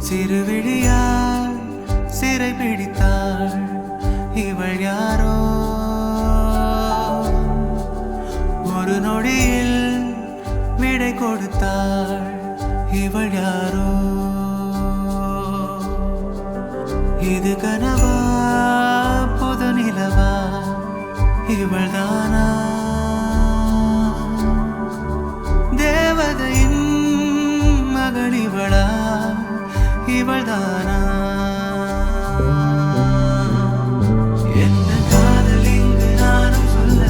சிறுவிழியால் சிறை பிடித்தாள் இவள் யாரோ ஒரு நொடியில் விடை கொடுத்தாள் இவள் யாரோ இது கனவா புது நிலவா இவள் தானா தேவதையின் மகள் இவளா இவள் தானா எந்த காதல் இங்கு நானும் சொல்ல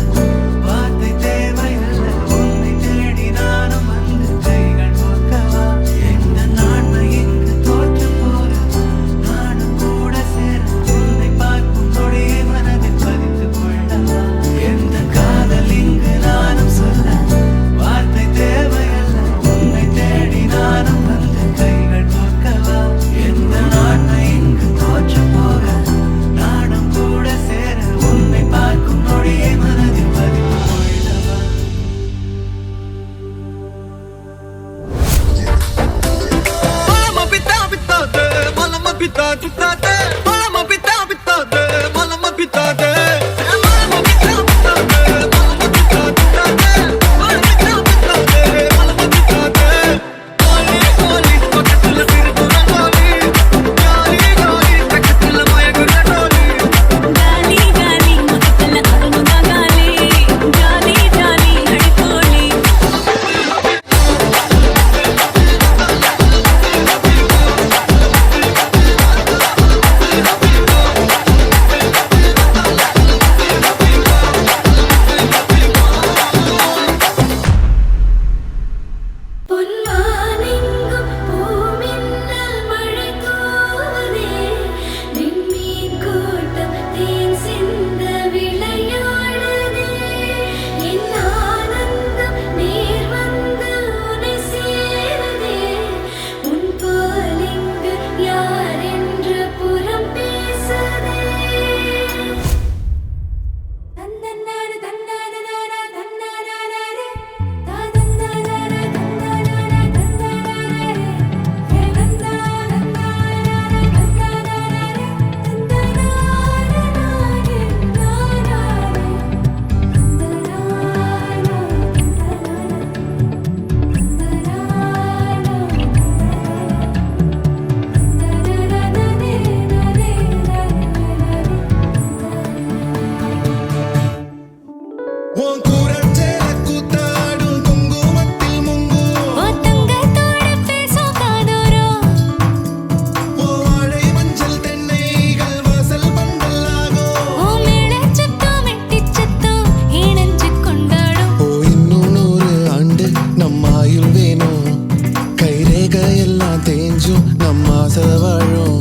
வார்த்தை தேவையல்ல உன்னை தேடி நானும் வந்து கைகள் போக்கவா எந்த நான்மை இங்கு தோற்று போற நானும் கூட சேர உன்னை பார்க்கும் நொடியை மனதில் பதித்து கொள்ளவா எந்த காதல் இங்கு நானும் சொல்ல வார்த்தை தேவையல்ல உன்னை தேடி நானும் வந்து கைகள் போக்கவா எந்த நான்மை இங்கு தோற்று போக நானும் கூட சேர உன்னை பார்க்கும் நொடியை மனதில் பதித்து கொள்ளவா Malama pita pitate, malama pita pitate, malama pita pitate, malama pitate. Malama pita pitate, malama pita pitate, malama pita pitate, malama pitate. Goli goli pakatla sirpura goli, goli goli pakatla mayagura goli. गाली गाली मगतल अरुणा गाली गाली गाली हड़कोली பொன்மானெங்கும் பூமின்னல் மழை தூவுதே விண்மீன் கூட்டம் தேன் சிந்த விளையாடுதே என் ஆனந்தம் நேர் வந்து உன்னை சேருதே உன் போல் இங்கு யார் என்று புறம் பேசுதே தன்னன்னாரு தன்னானனாரா தன்னானாரே தாதன்னானாரா தன்னானாரா தன்னானாரே ஹே தன்னானாரா தன்னானாரே தன்னானாரே உன் கூரச்சேல கூத்தாடும் குங்குமத்தில் முங்கும் ஓ தங்கத்தோட பேசும் காதோரோ உன் வாழை மஞ்சள் தென்னைகள் வாசல் பந்தலாகும் ஓ மேளச்சத்தம் மெட்டிச்சத்தம் இணைஞ்சு கொண்டாடும் ஓ இன்னும் 100 ஆண்டு நம்ம ஆயுள் வேணும் கைரேகை எல்லாம் தேஞ்சும் நம்ம ஆசை வாழும்